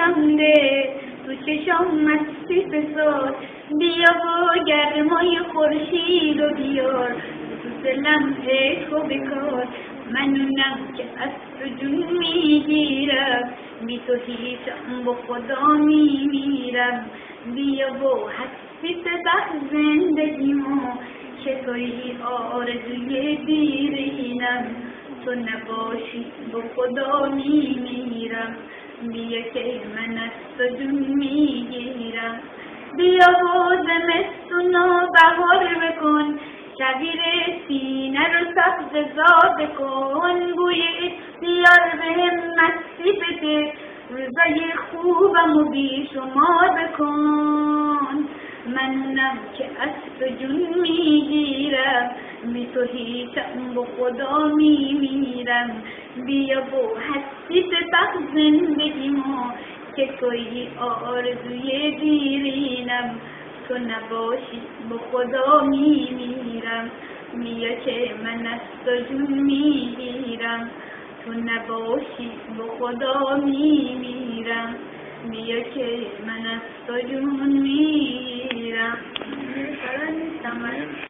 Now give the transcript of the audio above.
دلم ده تو چشام مستی بسار، بیا و گرمای خورشید و بیار تو دلم عشق و بکار. منونم که از تو جون میگیرم، بی تو هیچم با خدا میمیرم. بیا و هستی ببر زندگیمو، که توی آرزوی دیرینم. تو نباشی با خدا میمیرم. بیا که من از تو جون میگیرم. بیا و زمستون و بهار بکن، شبیه سینه رو سبز زاد کن. بوی اختیار بهم مستی بده، روزای خوبم و بی شمار بکن. منم که از تو جون میگیرم، بی تو هیچم با خدا میمیرم. بیا و هستی ببخ زندگیمو، که توی آرزوی دیرینم. تو نباشی با خدا میمیرم. بیا که من از تو جون میگیرم. تو نباشی با خدا میمیرم. بیا که من از تو جون میگیرم.